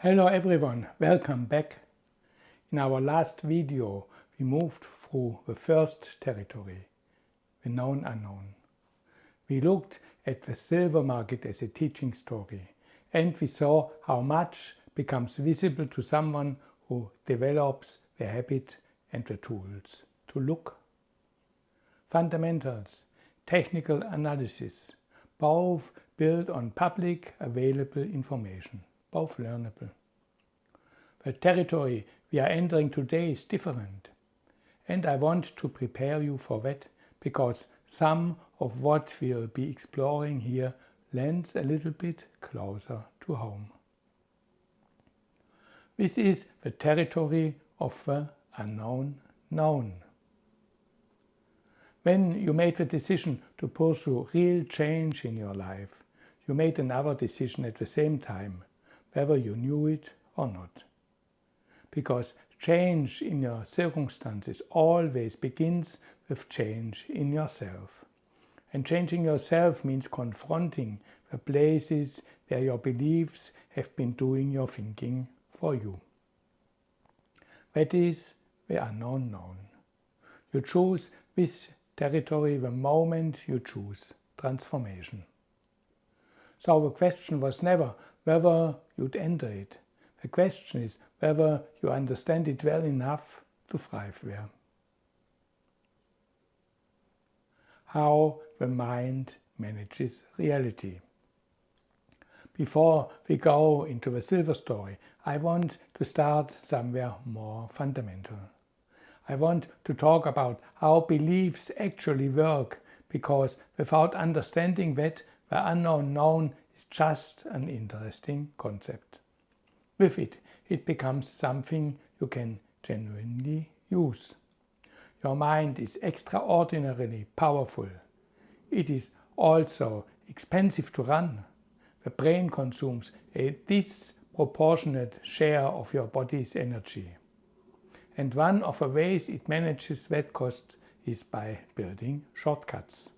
Hello everyone, welcome back. In our last video we moved through the first territory, the known unknown. We looked at the silver market as a teaching story, and we saw how much becomes visible to someone who develops the habit and the tools to look. Fundamentals, technical analysis, both built on public available information, both learnable. The territory we are entering today is different, and I want to prepare you for that because some of what we'll be exploring here lands a little bit closer to home. This is the territory of the unknown known. When you made the decision to pursue real change in your life, you made another decision at the same time, whether you knew it or not. Because change in your circumstances always begins with change in yourself. And changing yourself means confronting the places where your beliefs have been doing your thinking for you. That is the unknown known. You choose this territory the moment you choose transformation. So the question was never whether you'd enter it. The question is whether you understand it well enough to thrive there. How the mind manages reality. Before we go into the silver story, I want to start somewhere more fundamental. I want to talk about how beliefs actually work, because without understanding that, the unknown known is just an interesting concept. With it, it becomes something you can genuinely use. Your mind is extraordinarily powerful. It is also expensive to run. The brain consumes a disproportionate share of your body's energy. And one of the ways it manages that cost is by building shortcuts.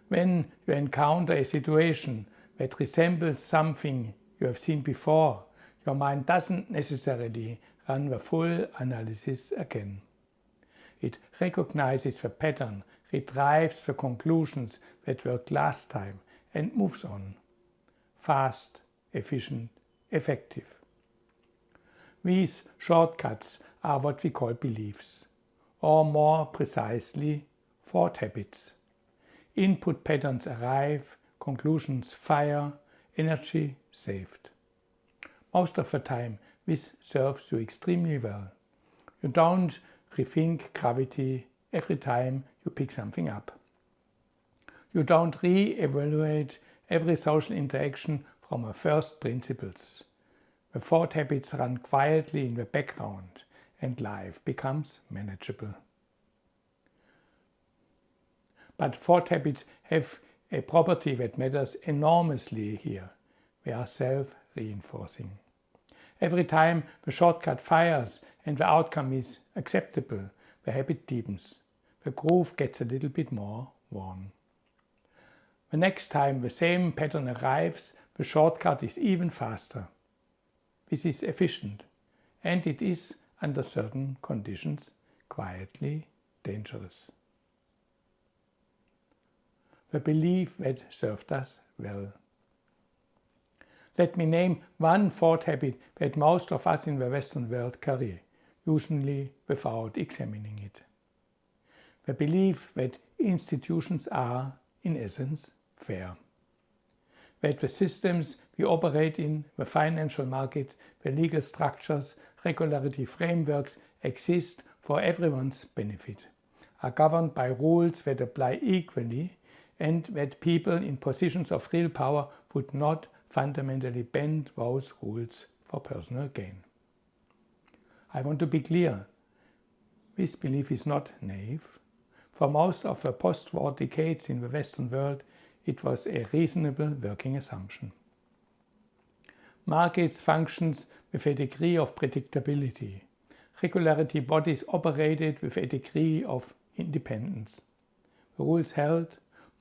When you encounter a situation that resembles something you have seen before, your mind doesn't necessarily run the full analysis again. It recognizes the pattern, retrieves the conclusions that worked last time, and moves on. Fast, efficient, effective. These shortcuts are what we call beliefs, or more precisely, thought habits. Input patterns arrive, conclusions fire, energy saved. Most of the time, this serves you extremely well. You don't rethink gravity every time you pick something up. You don't re-evaluate every social interaction from the first principles. The thought habits run quietly in the background, and life becomes manageable. But thought habits have a property that matters enormously here. They are self-reinforcing. Every time the shortcut fires and the outcome is acceptable, the habit deepens. The groove gets a little bit more worn. The next time the same pattern arrives, the shortcut is even faster. This is efficient, and it is, under certain conditions, quietly dangerous. The belief that served us well. Let me name one thought habit that most of us in the Western world carry, usually without examining it. The belief that institutions are, in essence, fair. That the systems we operate in, the financial market, the legal structures, regulatory frameworks exist for everyone's benefit, are governed by rules that apply equally, and that people in positions of real power would not fundamentally bend those rules for personal gain. I want to be clear, this belief is not naive. For most of the post-war decades in the Western world, it was a reasonable working assumption. Markets functioned with a degree of predictability. Regulatory bodies operated with a degree of independence. The rules held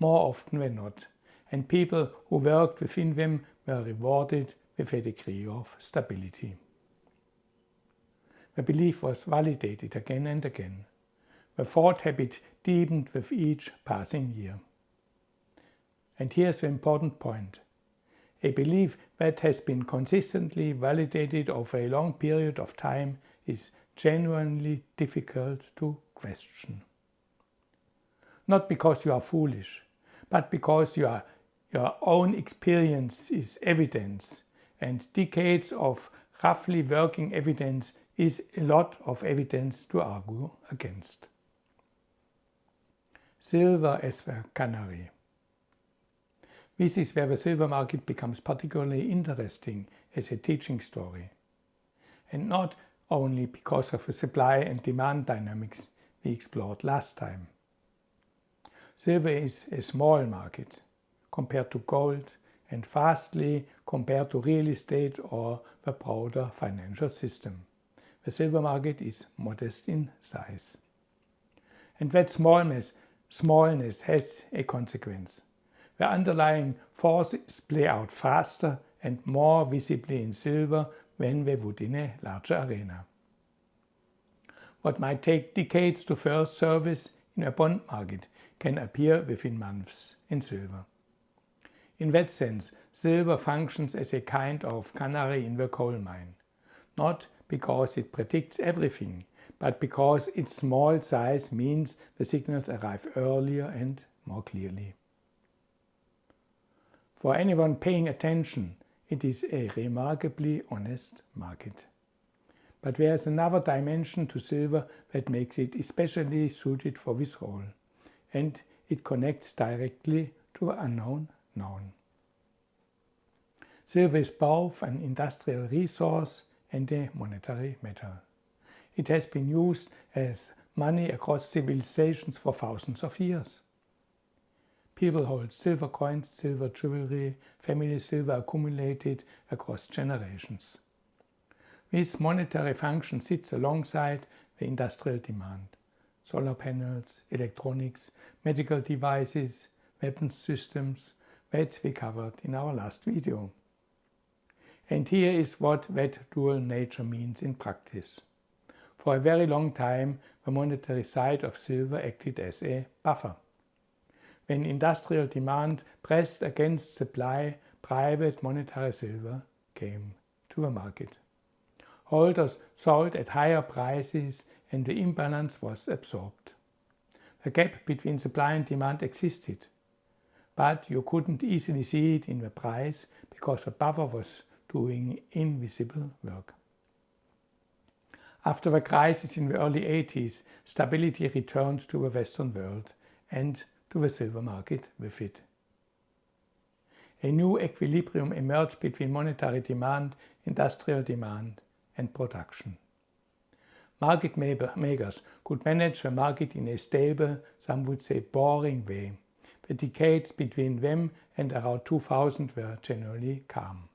more often than not, and people who worked within them were rewarded with a degree of stability. The belief was validated again and again. The thought habit deepened with each passing year. And here's the important point. A belief that has been consistently validated over a long period of time is genuinely difficult to question. Not because you are foolish, but because your own experience is evidence, and decades of roughly working evidence is a lot of evidence to argue against. Silver as the canary. This is where the silver market becomes particularly interesting as a teaching story, and not only because of the supply and demand dynamics we explored last time. Silver is a small market compared to gold and vastly compared to real estate or the broader financial system. The silver market is modest in size. And that smallness has a consequence. The underlying forces play out faster and more visibly in silver than they would in a larger arena. What might take decades to first service in a bond market can appear within months in silver. In that sense, silver functions as a kind of canary in the coal mine, not because it predicts everything, but because its small size means the signals arrive earlier and more clearly. For anyone paying attention, it is a remarkably honest market. But there is another dimension to silver that makes it especially suited for this role, and it connects directly to the unknown known. Silver is both an industrial resource and a monetary metal. It has been used as money across civilizations for thousands of years. People hold silver coins, silver jewelry, family silver accumulated across generations. This monetary function sits alongside the industrial demand. Solar panels, electronics, medical devices, weapons systems that we covered in our last video. And here is what that dual nature means in practice. For a very long time, the monetary side of silver acted as a buffer. When industrial demand pressed against supply, private monetary silver came to the market. Holders sold at higher prices and the imbalance was absorbed. The gap between supply and demand existed, but you couldn't easily see it in the price because the buffer was doing invisible work. After the crisis in the early 80s, stability returned to the Western world and to the silver market with it. A new equilibrium emerged between monetary demand, industrial demand, and production. Market makers could manage the market in a stable, some would say boring way. The decades between them and around 2000 were generally calm.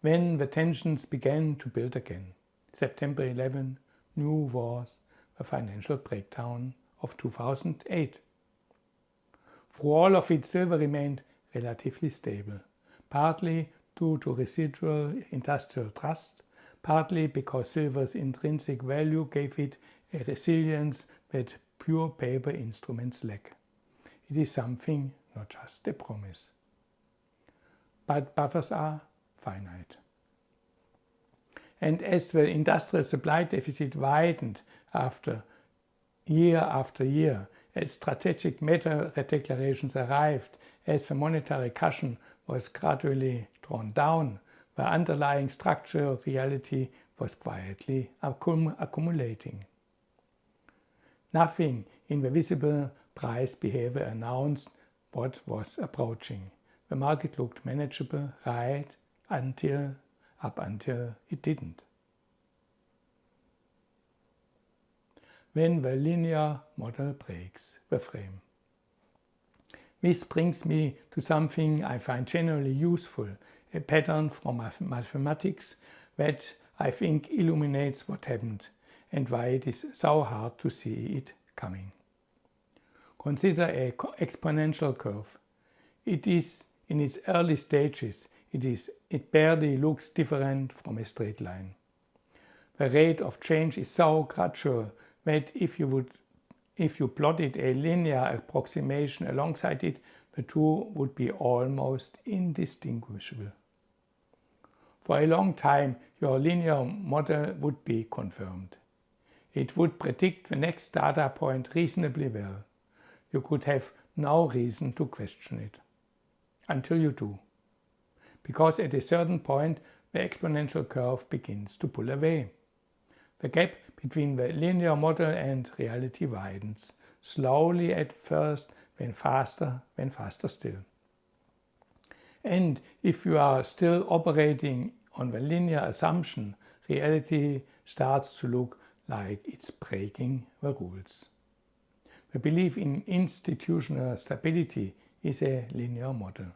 Then the tensions began to build again. September 11, new wars, the financial breakdown of 2008. Through all of it, silver remained relatively stable, partly due to residual industrial trust, partly because silver's intrinsic value gave it a resilience that pure paper instruments lack. It is something, not just a promise. But buffers are finite. And as the industrial supply deficit widened after year, as strategic metal declarations arrived, as the monetary cushion was gradually drawn down, the underlying structural reality was quietly accumulating. Nothing in the visible price behavior announced what was approaching. The market looked manageable up until it didn't. When the linear model breaks the frame. This brings me to something I find generally useful, a pattern from mathematics that I think illuminates what happened and why it is so hard to see it coming. Consider an exponential curve. It is in its early stages. It barely looks different from a straight line. The rate of change is so gradual that if you plotted a linear approximation alongside it, the two would be almost indistinguishable. For a long time, your linear model would be confirmed. It would predict the next data point reasonably well. You could have no reason to question it. Until you do. Because at a certain point, the exponential curve begins to pull away. The gap between the linear model and reality widens, slowly at first, then faster still. And if you are still operating on the linear assumption, reality starts to look like it's breaking the rules. The belief in institutional stability is a linear model.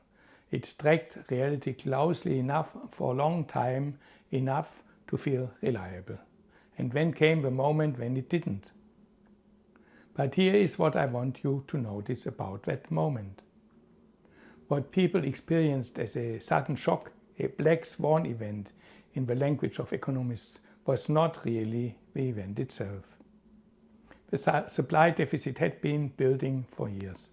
It tracked reality closely enough for a long time, enough to feel reliable. And then came the moment when it didn't. But here is what I want you to notice about that moment. What people experienced as a sudden shock, a black swan event in the language of economists, was not really the event itself. The supply deficit had been building for years.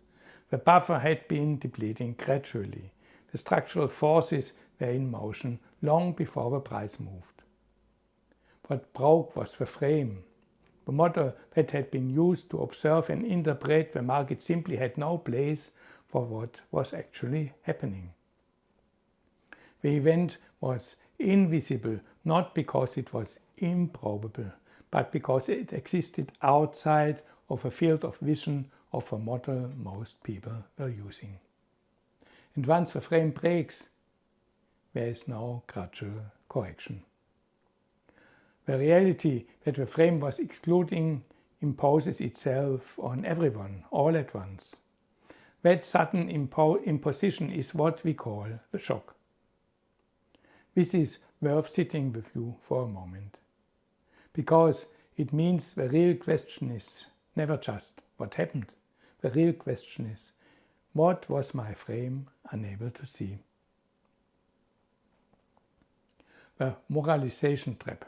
The buffer had been depleting gradually. The structural forces were in motion long before the price moved. What broke was the frame. The model that had been used to observe and interpret the market simply had no place for what was actually happening. The event was invisible not because it was improbable, but because it existed outside of a field of vision of a model most people were using. And once the frame breaks, there is no gradual correction. The reality that the frame was excluding imposes itself on everyone, all at once. That sudden imposition is what we call the shock. This is worth sitting with you for a moment, because it means the real question is never just what happened. The real question is, what was my frame unable to see? The moralization trap.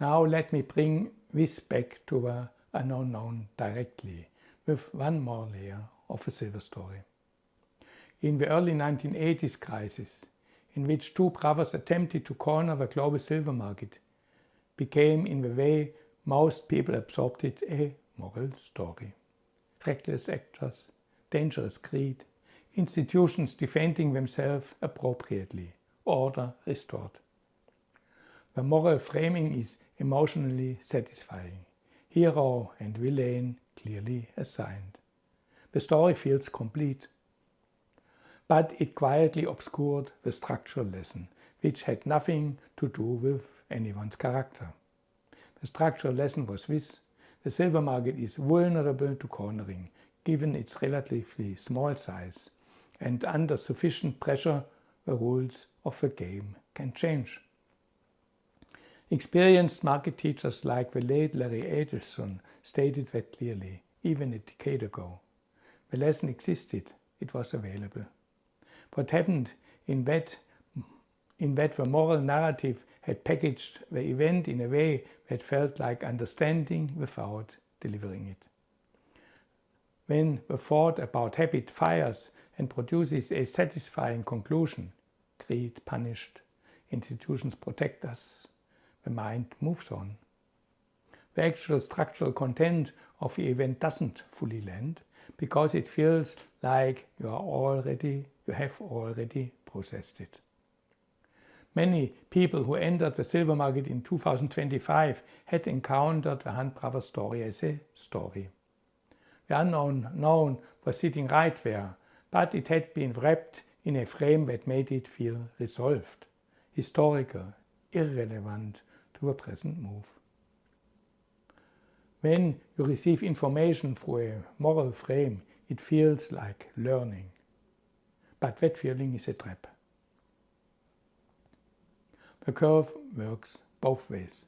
Now let me bring this back to the unknown directly, with one more layer of a silver story. In the early 1980s crisis, in which two brothers attempted to corner the global silver market, became in the way most people absorbed it a moral story. Reckless actors, dangerous greed, institutions defending themselves appropriately, order restored. The moral framing is emotionally satisfying. Hero and villain clearly assigned. The story feels complete. But it quietly obscured the structural lesson, which had nothing to do with anyone's character. The structural lesson was this: the silver market is vulnerable to cornering, given its relatively small size, and under sufficient pressure, the rules of the game can change. Experienced market teachers like the late Larry Adelson stated that clearly, even a decade ago. The lesson existed, it was available. What happened in that the moral narrative had packaged the event in a way that felt like understanding without delivering it. When the thought about habit fires and produces a satisfying conclusion, greed punished, institutions protect us, the mind moves on. The actual structural content of the event doesn't fully land because it feels like you have already processed it. Many people who entered the silver market in 2025 had encountered the Hunt Brothers story as a story. The unknown was sitting right there, but it had been wrapped in a frame that made it feel resolved, historical, irrelevant to the present move. When you receive information through a moral frame, it feels like learning. But that feeling is a trap. The curve works both ways.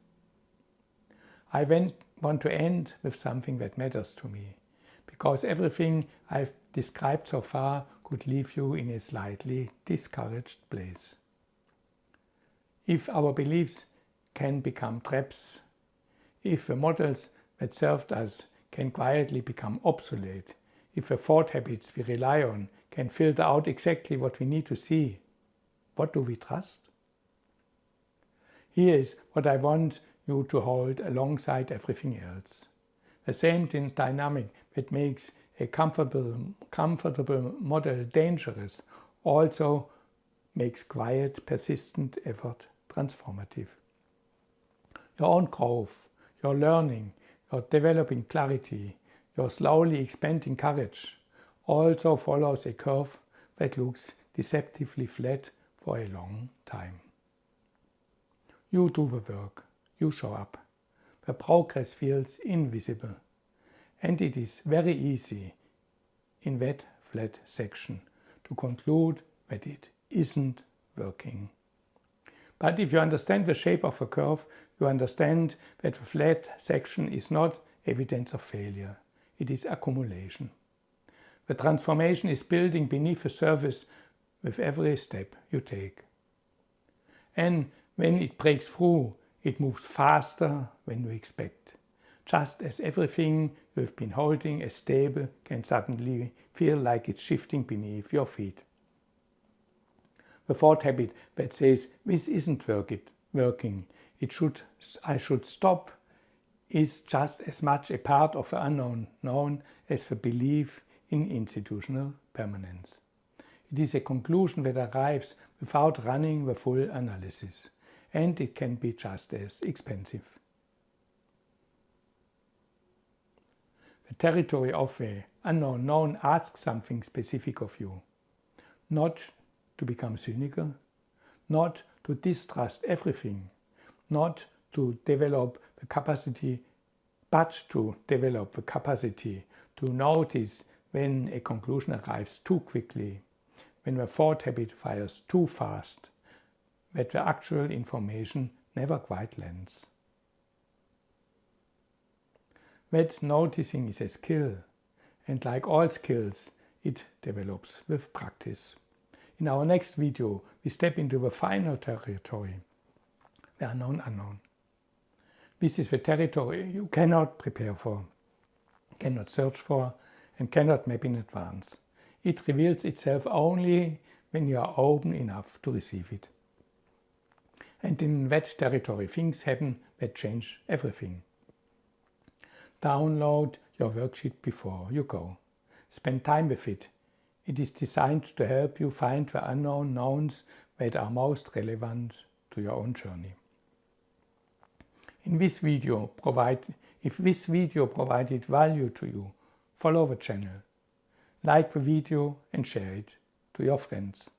I want to end with something that matters to me, because everything I've described so far could leave you in a slightly discouraged place. If our beliefs can become traps, if the models that served us can quietly become obsolete, if the thought habits we rely on can filter out exactly what we need to see, what do we trust? Here is what I want you to hold alongside everything else. The same dynamic that makes a comfortable model dangerous also makes quiet, persistent effort transformative. Your own growth, your learning, your developing clarity, your slowly expanding courage also follows a curve that looks deceptively flat for a long time. You do the work, you show up. The progress feels invisible, and it is very easy in that flat section to conclude that it isn't working. But if you understand the shape of a curve, you understand that the flat section is not evidence of failure, it is accumulation. The transformation is building beneath the surface with every step you take. And when it breaks through, it moves faster than you expect. Just as everything you've been holding as stable can suddenly feel like it's shifting beneath your feet. The thought habit that says, this isn't working, I should stop, is just as much a part of the unknown known as the belief in institutional permanence. It is a conclusion that arrives without running the full analysis, and it can be just as expensive. The territory of the unknown known asks something specific of you. Not to become cynical, not to distrust everything, not to develop the capacity, but to develop the capacity to notice when a conclusion arrives too quickly, when the thought habit fires too fast, that the actual information never quite lands. That noticing is a skill, and like all skills, it develops with practice. In our next video, we step into the final territory, the unknown. This is the territory you cannot prepare for, cannot search for, and cannot map in advance. It reveals itself only when you are open enough to receive it. And in that territory, things happen that change everything. Download your worksheet before you go. Spend time with it. It is designed to help you find the unknown knowns that are most relevant to your own journey. If this video provided value to you, follow the channel, like the video and share it to your friends.